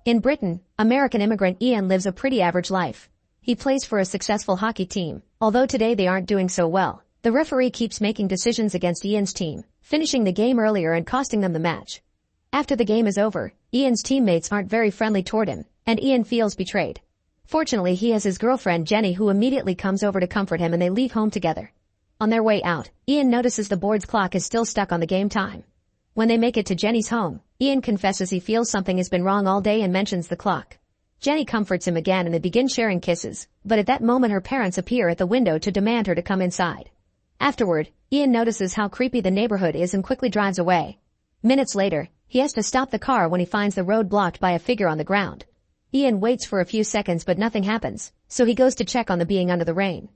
In Britain, American immigrant Ian lives a pretty average life. He plays for a successful hockey team, although today they aren't doing so well. The referee keeps making decisions against Ian's team, finishing the game earlier and costing them the match. After the game is over, Ian's teammates aren't very friendly toward him, and Ian feels betrayed. Fortunately, he has his girlfriend Jenny who immediately comes over to comfort him and they leave home together. On their way out, Ian notices the board's clock is still stuck on the game time. When they make it to Jenny's home, Ian confesses he feels something has been wrong all day and mentions the clock. Jenny comforts him again and they begin sharing kisses, but at that moment her parents appear at the window to demand her to come inside. Afterward, Ian notices how creepy the neighborhood is and quickly drives away. Minutes later, he has to stop the car when he finds the road blocked by a figure on the ground. Ian waits for a few seconds but nothing happens, so he goes to check on the being under the rain.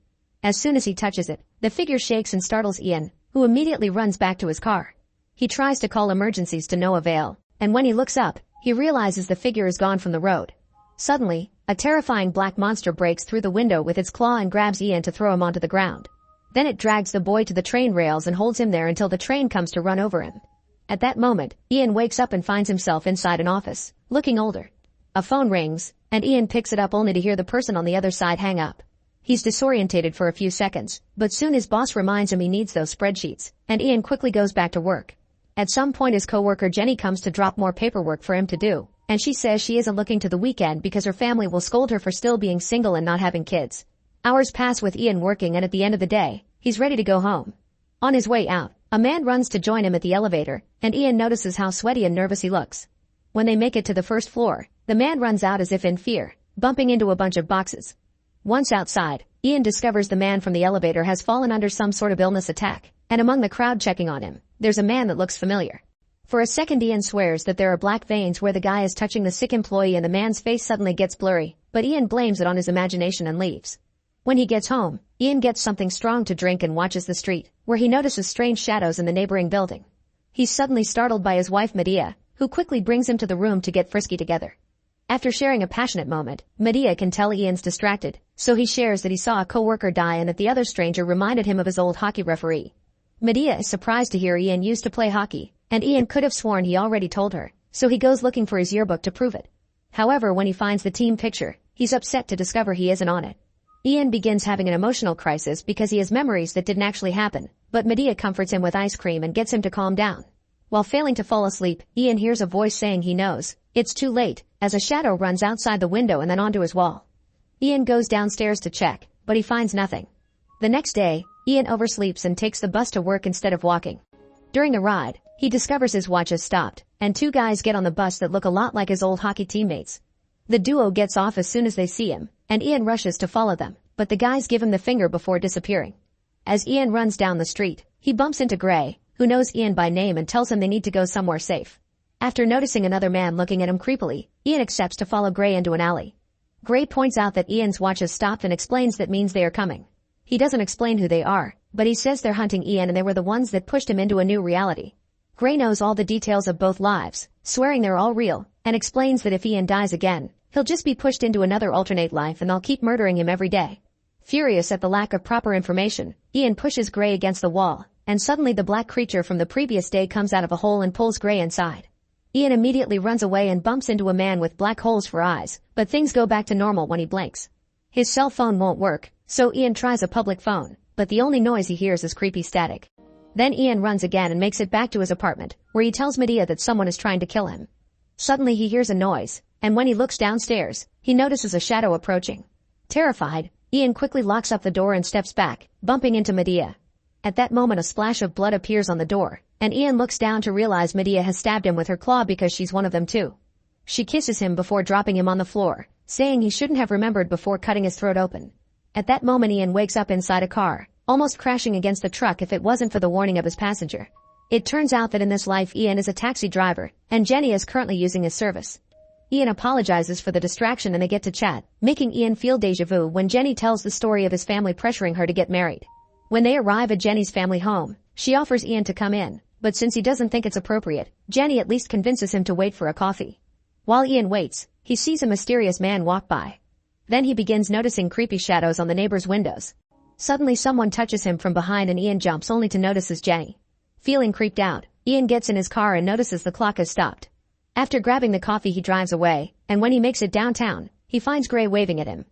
As soon as he touches it, the figure shakes and startles Ian, who immediately runs back to his car. He tries to call emergencies to no avail, and when he looks up, he realizes the figure is gone from the road. Suddenly, a terrifying black monster breaks through the window with its claw and grabs Ian to throw him onto the ground. Then it drags the boy to the train rails and holds him there until the train comes to run over him. At that moment, Ian wakes up and finds himself inside an office, looking older. A phone rings, and Ian picks it up only to hear the person on the other side hang up. He's disorientated for a few seconds, but soon his boss reminds him he needs those spreadsheets, and Ian quickly goes back to work. At some point his coworker Jenny comes to drop more paperwork for him to do, and she says she isn't looking to the weekend because her family will scold her for still being single and not having kids. Hours pass with Ian working and at the end of the day, he's ready to go home. On his way out, a man runs to join him at the elevator, and Ian notices how sweaty and nervous he looks. When they make it to the first floor, the man runs out as if in fear, bumping into a bunch of boxes. Once outside, Ian discovers the man from the elevator has fallen under some sort of illness attack, and among the crowd checking on him, there's a man that looks familiar. For a second Ian swears that there are black veins where the guy is touching the sick employee and the man's face suddenly gets blurry, but Ian blames it on his imagination and leaves. When he gets home, Ian gets something strong to drink and watches the street, where he notices strange shadows in the neighboring building. He's suddenly startled by his wife Medea, who quickly brings him to the room to get frisky together. After sharing a passionate moment, Medea can tell Ian's distracted, so he shares that he saw a coworker die and that the other stranger reminded him of his old hockey referee. Medea is surprised to hear Ian used to play hockey, and Ian could have sworn he already told her, so he goes looking for his yearbook to prove it. However, when he finds the team picture, he's upset to discover he isn't on it. Ian begins having an emotional crisis because he has memories that didn't actually happen, but Medea comforts him with ice cream and gets him to calm down. While failing to fall asleep, Ian hears a voice saying he knows it's too late, as a shadow runs outside the window and then onto his wall. Ian goes downstairs to check, but he finds nothing. The next day, Ian oversleeps and takes the bus to work instead of walking. During the ride, he discovers his watch has stopped, and two guys get on the bus that look a lot like his old hockey teammates. The duo gets off as soon as they see him, and Ian rushes to follow them, but the guys give him the finger before disappearing. As Ian runs down the street, he bumps into Gray, who knows Ian by name and tells him they need to go somewhere safe. After noticing another man looking at him creepily, Ian accepts to follow Gray into an alley. Gray points out that Ian's watch has stopped and explains that means they are coming. He doesn't explain who they are, but he says they're hunting Ian and they were the ones that pushed him into a new reality. Gray knows all the details of both lives, swearing they're all real, and explains that if Ian dies again, he'll just be pushed into another alternate life and they'll keep murdering him every day. Furious at the lack of proper information, Ian pushes Gray against the wall, and suddenly the black creature from the previous day comes out of a hole and pulls Gray inside. Ian immediately runs away and bumps into a man with black holes for eyes, but things go back to normal when he blinks. His cell phone won't work, so Ian tries a public phone, but the only noise he hears is creepy static. Then Ian runs again and makes it back to his apartment, where he tells Medea that someone is trying to kill him. Suddenly he hears a noise, and when he looks downstairs, he notices a shadow approaching. Terrified, Ian quickly locks up the door and steps back, bumping into Medea. At that moment a splash of blood appears on the door, and Ian looks down to realize Medea has stabbed him with her claw because she's one of them too. She kisses him before dropping him on the floor, saying he shouldn't have remembered before cutting his throat open. At that moment Ian wakes up inside a car, almost crashing against the truck if it wasn't for the warning of his passenger. It turns out that in this life Ian is a taxi driver, and Jenny is currently using his service. Ian apologizes for the distraction and they get to chat, making Ian feel déjà vu when Jenny tells the story of his family pressuring her to get married. When they arrive at Jenny's family home, she offers Ian to come in, but since he doesn't think it's appropriate, Jenny at least convinces him to wait for a coffee. While Ian waits, he sees a mysterious man walk by. Then he begins noticing creepy shadows on the neighbors' windows. Suddenly someone touches him from behind and Ian jumps only to notice it's Jenny. Feeling creeped out, Ian gets in his car and notices the clock has stopped. After grabbing the coffee he drives away, and when he makes it downtown, he finds Gray waving at him.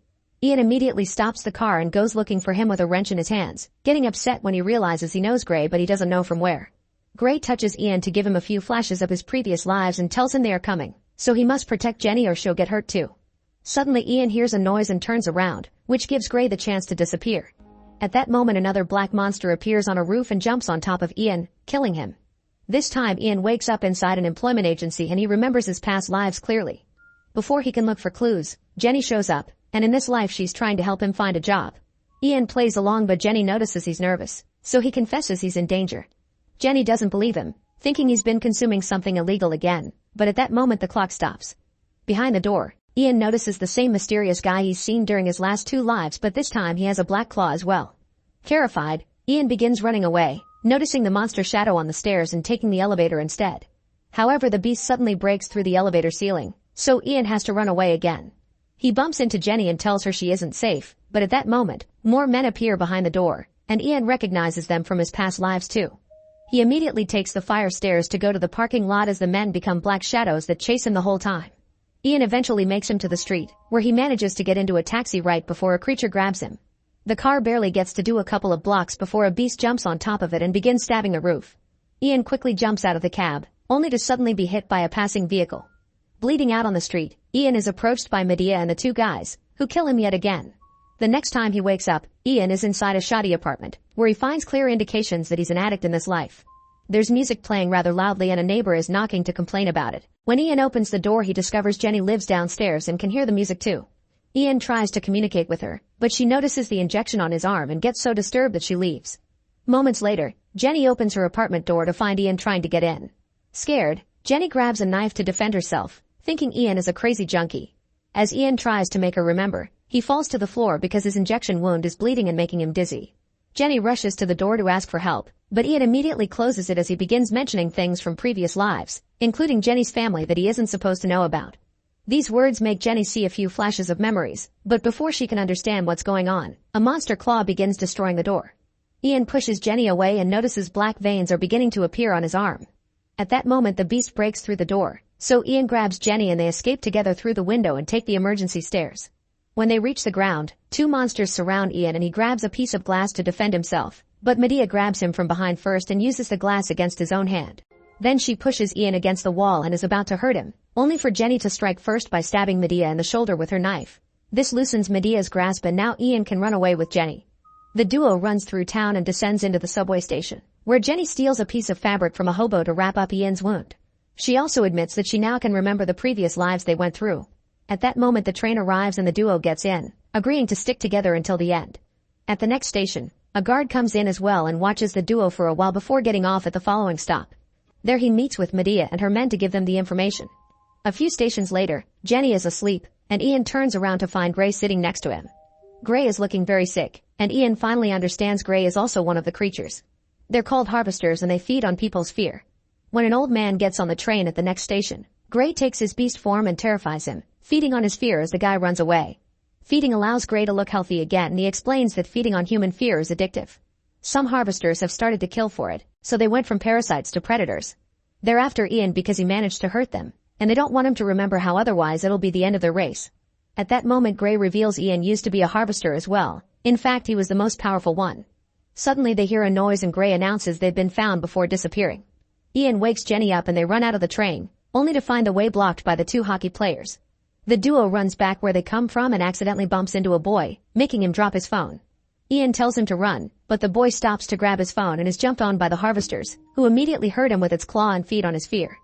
Ian immediately stops the car and goes looking for him with a wrench in his hands, getting upset when he realizes he knows Gray but he doesn't know from where. Gray touches Ian to give him a few flashes of his previous lives and tells him they are coming, so he must protect Jenny or she'll get hurt too. Suddenly Ian hears a noise and turns around, which gives Gray the chance to disappear. At that moment another black monster appears on a roof and jumps on top of Ian, killing him. This time Ian wakes up inside an employment agency and he remembers his past lives clearly. Before he can look for clues, Jenny shows up, and in this life she's trying to help him find a job. Ian plays along but Jenny notices he's nervous, so he confesses he's in danger. Jenny doesn't believe him, thinking he's been consuming something illegal again, but at that moment the clock stops. Behind the door, Ian notices the same mysterious guy he's seen during his last 2 lives but this time he has a black claw as well. Terrified, Ian begins running away, noticing the monster shadow on the stairs and taking the elevator instead. However, the beast suddenly breaks through the elevator ceiling, so Ian has to run away again. He bumps into Jenny and tells her she isn't safe, but at that moment, more men appear behind the door, and Ian recognizes them from his past lives too. He immediately takes the fire stairs to go to the parking lot as the men become black shadows that chase him the whole time. Ian eventually makes him to the street, where he manages to get into a taxi right before a creature grabs him. The car barely gets to do a couple of blocks before a beast jumps on top of it and begins stabbing the roof. Ian quickly jumps out of the cab, only to suddenly be hit by a passing vehicle. Bleeding out on the street, Ian is approached by Medea and the 2 guys, who kill him yet again. The next time he wakes up, Ian is inside a shoddy apartment, where he finds clear indications that he's an addict in this life. There's music playing rather loudly and a neighbor is knocking to complain about it. When Ian opens the door he discovers Jenny lives downstairs and can hear the music too. Ian tries to communicate with her, but she notices the injection on his arm and gets so disturbed that she leaves. Moments later, Jenny opens her apartment door to find Ian trying to get in. Scared, Jenny grabs a knife to defend herself, thinking Ian is a crazy junkie. As Ian tries to make her remember, he falls to the floor because his injection wound is bleeding and making him dizzy. Jenny rushes to the door to ask for help, but Ian immediately closes it as he begins mentioning things from previous lives, including Jenny's family that he isn't supposed to know about. These words make Jenny see a few flashes of memories, but before she can understand what's going on, a monster claw begins destroying the door. Ian pushes Jenny away and notices black veins are beginning to appear on his arm. At that moment the beast breaks through the door, so Ian grabs Jenny and they escape together through the window and take the emergency stairs. When they reach the ground, 2 monsters surround Ian and he grabs a piece of glass to defend himself, but Medea grabs him from behind first and uses the glass against his own hand. Then she pushes Ian against the wall and is about to hurt him, only for Jenny to strike first by stabbing Medea in the shoulder with her knife. This loosens Medea's grasp and now Ian can run away with Jenny. The duo runs through town and descends into the subway station, where Jenny steals a piece of fabric from a hobo to wrap up Ian's wound. She also admits that she now can remember the previous lives they went through. At that moment the train arrives and the duo gets in, agreeing to stick together until the end. At the next station, a guard comes in as well and watches the duo for a while before getting off at the following stop. There he meets with Medea and her men to give them the information. A few stations later, Jenny is asleep, and Ian turns around to find Gray sitting next to him. Gray is looking very sick, and Ian finally understands Gray is also one of the creatures. They're called harvesters and they feed on people's fear. When an old man gets on the train at the next station, Gray takes his beast form and terrifies him, feeding on his fear as the guy runs away. Feeding allows Gray to look healthy again and he explains that feeding on human fear is addictive. Some harvesters have started to kill for it, so they went from parasites to predators. They're after Ian because he managed to hurt them, and they don't want him to remember how otherwise it'll be the end of their race. At that moment Gray reveals Ian used to be a harvester as well. In fact, he was the most powerful one. Suddenly they hear a noise and Gray announces they've been found before disappearing. Ian wakes Jenny up and they run out of the train, only to find the way blocked by the 2 hockey players. The duo runs back where they come from and accidentally bumps into a boy, making him drop his phone. Ian tells him to run, but the boy stops to grab his phone and is jumped on by the harvesters, who immediately hurt him with its claw and feed on his fear.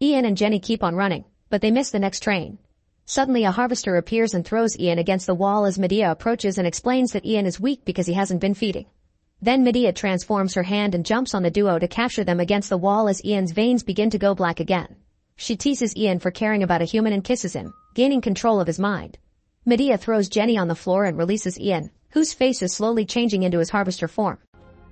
Ian and Jenny keep on running, but they miss the next train. Suddenly a harvester appears and throws Ian against the wall as Medea approaches and explains that Ian is weak because he hasn't been feeding. Then Medea transforms her hand and jumps on the duo to capture them against the wall as Ian's veins begin to go black again. She teases Ian for caring about a human and kisses him, gaining control of his mind. Medea throws Jenny on the floor and releases Ian, whose face is slowly changing into his harvester form.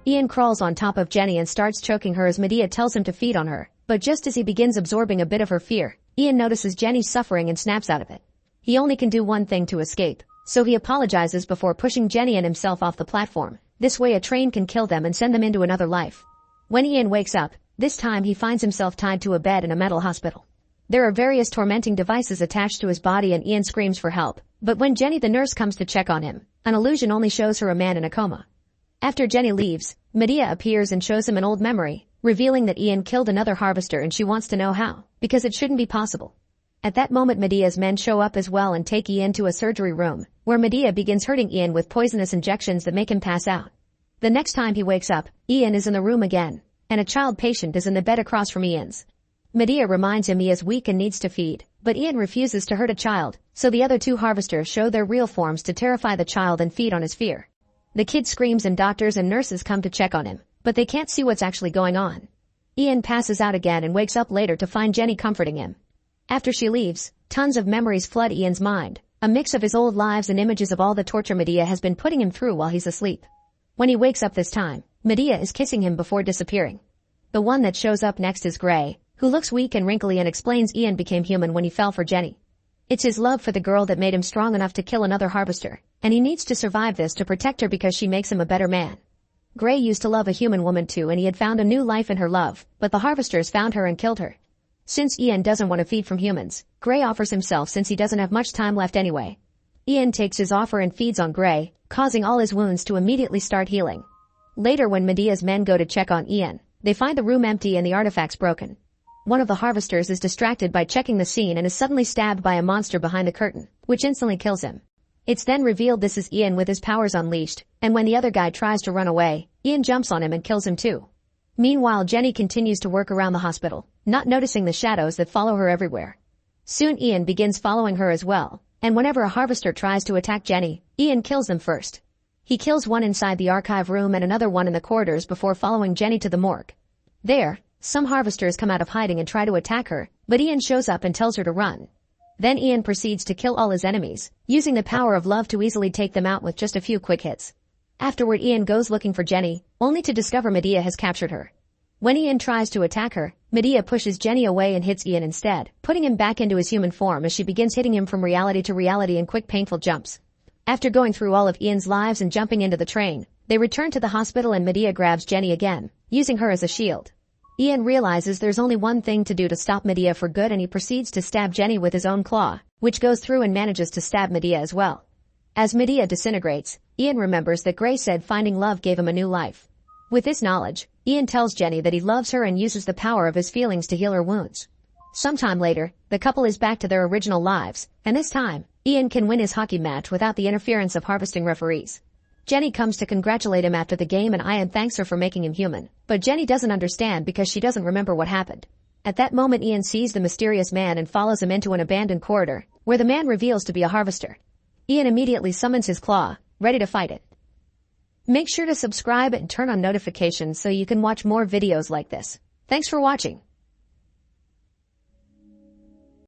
Ian crawls on top of Jenny and starts choking her as Medea tells him to feed on her, but just as he begins absorbing a bit of her fear, Ian notices Jenny suffering and snaps out of it. He only can do one thing to escape, so he apologizes before pushing Jenny and himself off the platform. This way a train can kill them and send them into another life. When Ian wakes up, this time he finds himself tied to a bed in a mental hospital. There are various tormenting devices attached to his body and Ian screams for help, but when Jenny the nurse comes to check on him, an illusion only shows her a man in a coma. After Jenny leaves, Medea appears and shows him an old memory, revealing that Ian killed another harvester and she wants to know how, because it shouldn't be possible. At that moment Medea's men show up as well and take Ian to a surgery room, where Medea begins hurting Ian with poisonous injections that make him pass out. The next time he wakes up, Ian is in the room again, and a child patient is in the bed across from Ian's. Medea reminds him he is weak and needs to feed, but Ian refuses to hurt a child, so the other two harvesters show their real forms to terrify the child and feed on his fear. The kid screams and doctors and nurses come to check on him, but they can't see what's actually going on. Ian passes out again and wakes up later to find Jenny comforting him. After she leaves, tons of memories flood Ian's mind, a mix of his old lives and images of all the torture Medea has been putting him through while he's asleep. When he wakes up this time, Medea is kissing him before disappearing. The one that shows up next is Gray, who looks weak and wrinkly and explains Ian became human when he fell for Jenny. It's his love for the girl that made him strong enough to kill another harvester, and he needs to survive this to protect her because she makes him a better man. Gray used to love a human woman too and he had found a new life in her love, but the harvesters found her and killed her. Since Ian doesn't want to feed from humans, Gray offers himself since he doesn't have much time left anyway. Ian takes his offer and feeds on Gray, causing all his wounds to immediately start healing. Later when Medea's men go to check on Ian, they find the room empty and the artifacts broken. One of the harvesters is distracted by checking the scene and is suddenly stabbed by a monster behind the curtain, which instantly kills him. It's then revealed this is Ian with his powers unleashed, and when the other guy tries to run away, Ian jumps on him and kills him too. Meanwhile, Jenny continues to work around the hospital, not noticing the shadows that follow her everywhere. Soon Ian begins following her as well, and whenever a harvester tries to attack Jenny, Ian kills them first. He kills one inside the archive room and another one in the corridors before following Jenny to the morgue. There, some harvesters come out of hiding and try to attack her, but Ian shows up and tells her to run. Then Ian proceeds to kill all his enemies, using the power of love to easily take them out with just a few quick hits. Afterward Ian goes looking for Jenny, only to discover Medea has captured her. When Ian tries to attack her, Medea pushes Jenny away and hits Ian instead, putting him back into his human form as she begins hitting him from reality to reality in quick painful jumps. After going through all of Ian's lives and jumping into the train, they return to the hospital and Medea grabs Jenny again, using her as a shield. Ian realizes there's only one thing to do to stop Medea for good and he proceeds to stab Jenny with his own claw, which goes through and manages to stab Medea as well. As Medea disintegrates, Ian remembers that Gray said finding love gave him a new life. With this knowledge, Ian tells Jenny that he loves her and uses the power of his feelings to heal her wounds. Sometime later, the couple is back to their original lives, and this time, Ian can win his hockey match without the interference of harvesting referees. Jenny comes to congratulate him after the game and Ian thanks her for making him human, but Jenny doesn't understand because she doesn't remember what happened. At that moment Ian sees the mysterious man and follows him into an abandoned corridor, where the man reveals to be a harvester. Ian immediately summons his claw, ready to fight it. Make sure to subscribe and turn on notifications so you can watch more videos like this. Thanks for watching.